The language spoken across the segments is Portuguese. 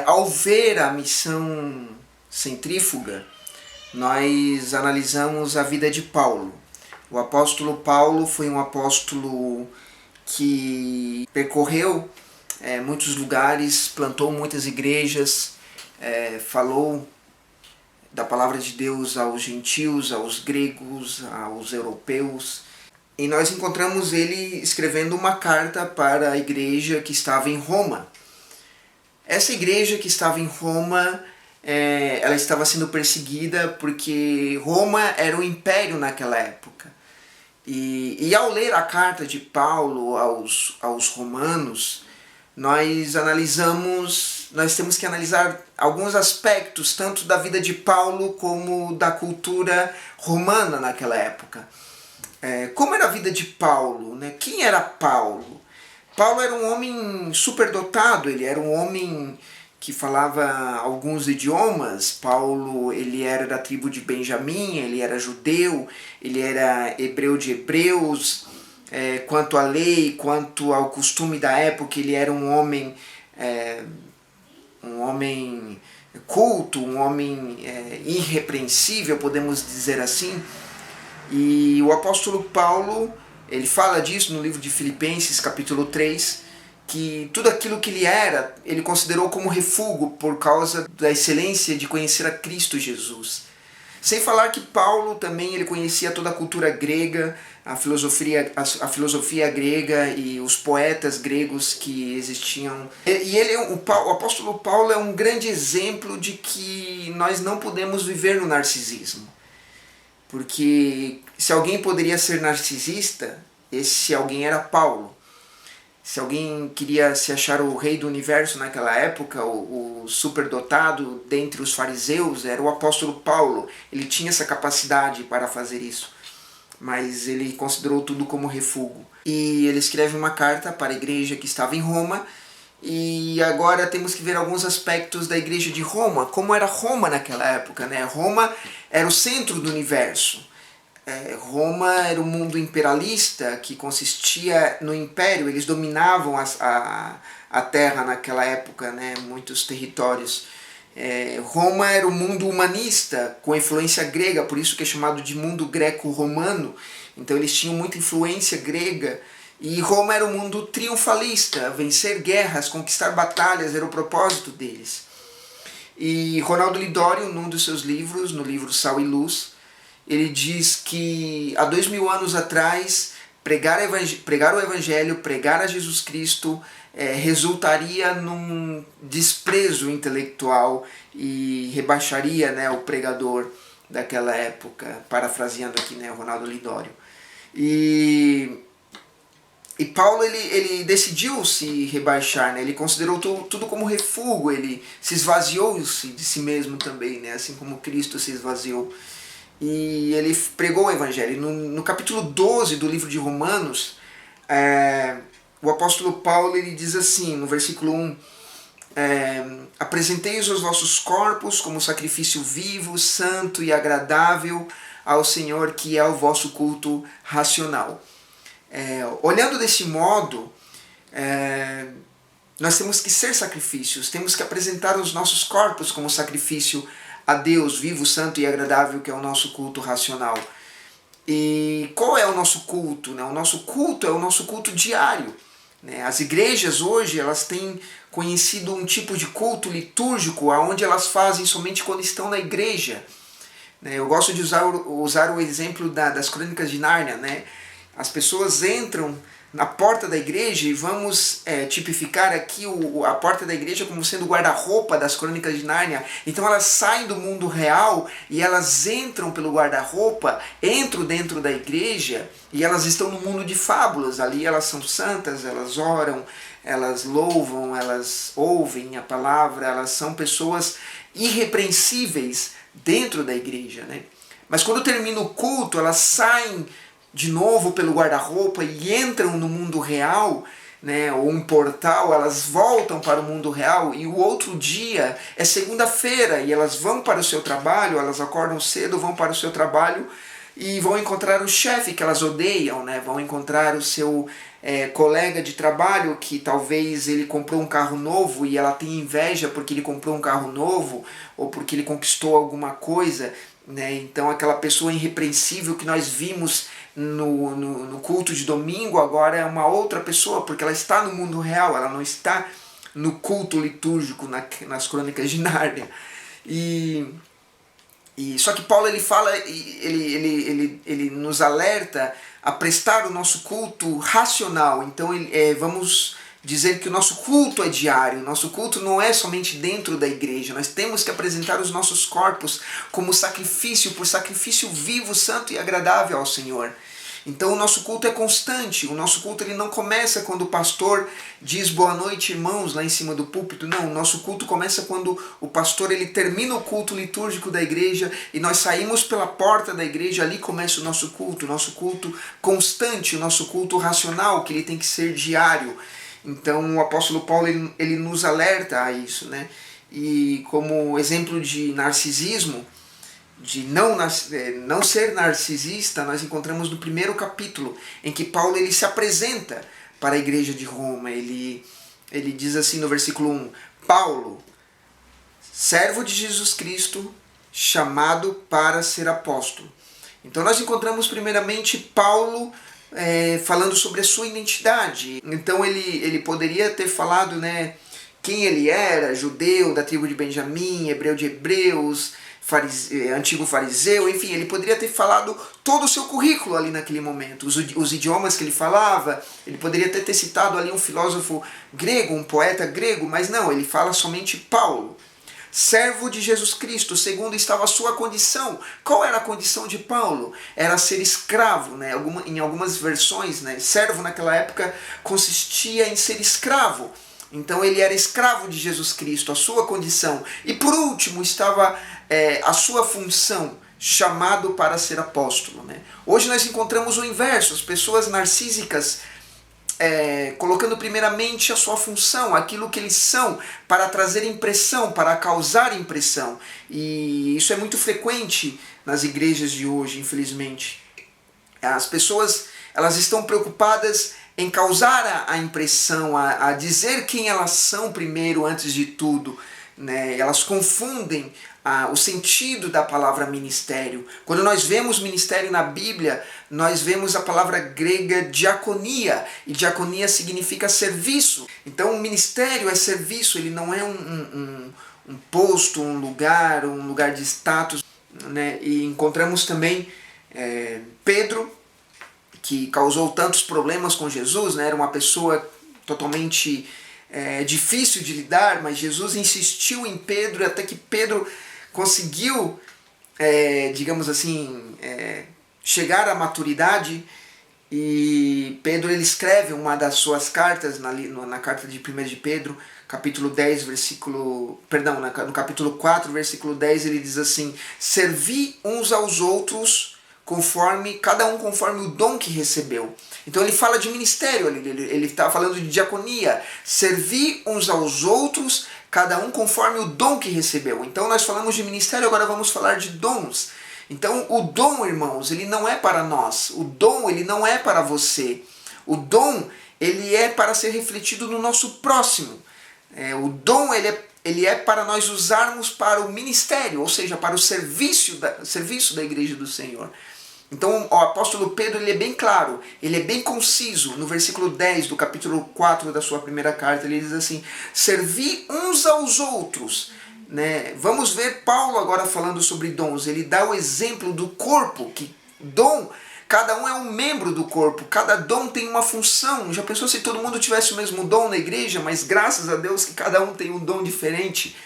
Ao ver a missão centrífuga, nós analisamos a vida de Paulo. O apóstolo Paulo foi um apóstolo que percorreu muitos lugares, plantou muitas igrejas, falou da palavra de Deus aos gentios, aos gregos, aos europeus. E nós encontramos ele escrevendo uma carta para a igreja que estava em Roma. Essa igreja que estava em Roma, ela estava sendo perseguida porque Roma era o império naquela época. E ao ler a carta de Paulo aos romanos, nós temos que analisar alguns aspectos, tanto da vida de Paulo como da cultura romana naquela época. Como era a vida de Paulo, né? Quem era Paulo? Paulo era um homem superdotado, ele era um homem que falava alguns idiomas. Paulo, ele era da tribo de Benjamim, ele era judeu, ele era hebreu de hebreus. Quanto à lei, quanto ao costume da época, ele era um homem culto, um homem irrepreensível, podemos dizer assim. E o apóstolo Paulo, ele fala disso no livro de Filipenses, capítulo 3, que tudo aquilo que ele era, ele considerou como refúgio por causa da excelência de conhecer a Cristo Jesus. Sem falar que Paulo também ele conhecia toda a cultura grega, a filosofia grega e os poetas gregos que existiam. O apóstolo Paulo é um grande exemplo de que nós não podemos viver no narcisismo. Porque se alguém poderia ser narcisista, esse alguém era Paulo. Se alguém queria se achar o rei do universo naquela época, o superdotado dentre os fariseus, era o apóstolo Paulo. Ele tinha essa capacidade para fazer isso, mas ele considerou tudo como refúgio. E ele escreve uma carta para a igreja que estava em Roma, e agora temos que ver alguns aspectos da igreja de Roma. Como era Roma naquela época, né? Roma era o centro do universo. Roma era um mundo imperialista que consistia no império. Eles dominavam a terra naquela época, né? Muitos territórios. Roma era um mundo humanista com influência grega, por isso que é chamado de mundo greco-romano. Então eles tinham muita influência grega. E Roma era um mundo triunfalista, vencer guerras, conquistar batalhas, era o propósito deles. E Ronaldo Lidório, num dos seus livros, no livro Sal e Luz, ele diz que há 2000 anos atrás, pregar o Evangelho, pregar a Jesus Cristo, resultaria num desprezo intelectual e rebaixaria, né, o pregador daquela época, parafraseando aqui, né, Ronaldo Lidório. E Paulo ele decidiu se rebaixar, né? Ele considerou tudo como refúgio, ele se esvaziou-se de si mesmo também, né? Assim como Cristo se esvaziou. E ele pregou o Evangelho. No capítulo 12 do livro de Romanos, o apóstolo Paulo ele diz assim, no versículo 1, apresentei-os aos vossos corpos como sacrifício vivo, santo e agradável ao Senhor, que é o vosso culto racional. Olhando desse modo, nós temos que ser sacrifícios, temos que apresentar os nossos corpos como sacrifício a Deus, vivo, santo e agradável, que é o nosso culto racional. E qual é o nosso culto? Né? O nosso culto é o nosso culto diário. Né? As igrejas hoje elas têm conhecido um tipo de culto litúrgico onde elas fazem somente quando estão na igreja. Eu gosto de usar o exemplo das Crônicas de Nárnia, né? As pessoas entram na porta da igreja e vamos tipificar aqui a porta da igreja como sendo o guarda-roupa das Crônicas de Nárnia. Então elas saem do mundo real e elas entram pelo guarda-roupa, entram dentro da igreja e elas estão no mundo de fábulas. Ali elas são santas, elas oram, elas louvam, elas ouvem a palavra, elas são pessoas irrepreensíveis dentro da igreja, né? Mas quando termina o culto, elas saem de novo pelo guarda-roupa e entram no mundo real, né, ou um portal, elas voltam para o mundo real e o outro dia é segunda-feira e elas vão para o seu trabalho, elas acordam cedo, vão para o seu trabalho e vão encontrar o chefe que elas odeiam, né, vão encontrar o seu colega de trabalho que talvez ele comprou um carro novo e ela tem inveja porque ele comprou um carro novo ou porque ele conquistou alguma coisa, né? Então aquela pessoa irrepreensível que nós vimos no culto de domingo agora é uma outra pessoa, porque ela está no mundo real, ela não está no culto litúrgico, nas crônicas de Nárnia. Só que Paulo ele fala, ele nos alerta a prestar o nosso culto racional. Então vamos dizer que o nosso culto é diário, o nosso culto não é somente dentro da igreja. Nós temos que apresentar os nossos corpos como sacrifício, por sacrifício vivo, santo e agradável ao Senhor. Então o nosso culto é constante, o nosso culto ele não começa quando o pastor diz boa noite irmãos lá em cima do púlpito, não, o nosso culto começa quando o pastor ele termina o culto litúrgico da igreja e nós saímos pela porta da igreja, ali começa o nosso culto constante, o nosso culto racional, que ele tem que ser diário. Então o apóstolo Paulo ele nos alerta a isso, né? E como exemplo de narcisismo, de não ser narcisista, nós encontramos no primeiro capítulo, em que Paulo ele se apresenta para a igreja de Roma. Ele diz assim no versículo 1, Paulo, servo de Jesus Cristo, chamado para ser apóstolo. Então nós encontramos primeiramente Paulo falando sobre a sua identidade. Então ele poderia ter falado, né, quem ele era, judeu, da tribo de Benjamim, hebreu de hebreus, antigo fariseu, enfim, ele poderia ter falado todo o seu currículo ali naquele momento, os idiomas que ele falava, ele poderia ter citado ali um filósofo grego, um poeta grego, mas não, ele fala somente Paulo, servo de Jesus Cristo, segundo estava a sua condição. Qual era a condição de Paulo? Era ser escravo, né? Em algumas versões, né? Servo naquela época consistia em ser escravo. Então ele era escravo de Jesus Cristo, a sua condição. E por último estava a sua função, chamado para ser apóstolo, né? Hoje nós encontramos o inverso, as pessoas narcísicas colocando primeiramente a sua função, aquilo que eles são, para trazer impressão, para causar impressão. E isso é muito frequente nas igrejas de hoje, infelizmente. As pessoas elas estão preocupadas em causar a impressão, a dizer quem elas são primeiro, antes de tudo, né? Elas confundem o sentido da palavra ministério. Quando nós vemos ministério na Bíblia, nós vemos a palavra grega diaconia, e diaconia significa serviço. Então o ministério é serviço, ele não é um posto, um lugar de status, né? E encontramos também Pedro, que causou tantos problemas com Jesus, né? Era uma pessoa totalmente difícil de lidar, mas Jesus insistiu em Pedro, até que Pedro conseguiu, digamos assim, chegar à maturidade. E Pedro ele escreve uma das suas cartas, na carta de 1 de Pedro, capítulo 10, no capítulo 4, versículo 10, ele diz assim, servi uns aos outros cada um conforme o dom que recebeu. Então ele fala de ministério, ele está falando de diaconia, servir uns aos outros, cada um conforme o dom que recebeu. Então nós falamos de ministério, agora vamos falar de dons. Então o dom, irmãos, ele não é para nós, o dom ele não é para você, o dom ele é para ser refletido no nosso próximo. O dom ele é para nós usarmos para o ministério, ou seja, para o serviço da igreja do Senhor. Então o apóstolo Pedro ele é bem claro, ele é bem conciso. No versículo 10 do capítulo 4 da sua primeira carta, ele diz assim, servi uns aos outros. Né? Vamos ver Paulo agora falando sobre dons. Ele dá o exemplo do corpo, que dom, cada um é um membro do corpo, cada dom tem uma função. Já pensou se todo mundo tivesse o mesmo dom na igreja? Mas graças a Deus que cada um tem um dom diferente.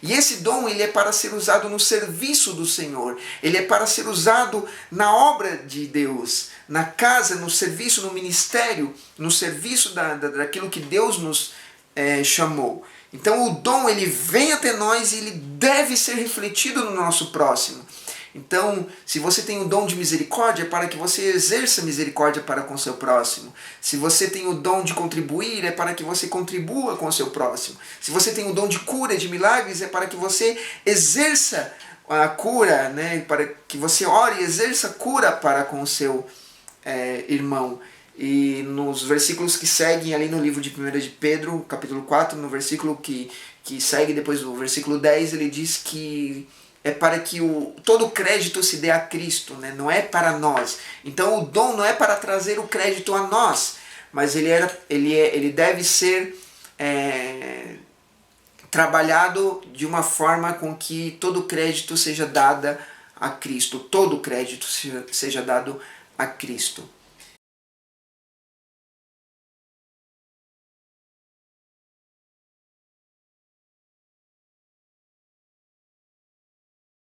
E esse dom ele é para ser usado no serviço do Senhor. Ele é para ser usado na obra de Deus, na casa, no serviço, no ministério, no serviço daquilo que Deus nos chamou. Então o dom ele vem até nós e ele deve ser refletido no nosso próximo. Então, se você tem o dom de misericórdia, é para que você exerça misericórdia para com o seu próximo. Se você tem o dom de contribuir, é para que você contribua com o seu próximo. Se você tem o dom de cura, de milagres, é para que você exerça a cura, né? Para que você ore e exerça cura para com o seu irmão. E nos versículos que seguem ali no livro de 1 de Pedro, capítulo 4, no versículo que segue depois do versículo 10, ele diz que é para que todo o crédito se dê a Cristo, né? Não é para nós. Então o dom não é para trazer o crédito a nós, mas ele deve ser trabalhado de uma forma com que todo o crédito seja dado a Cristo, todo o crédito seja dado a Cristo.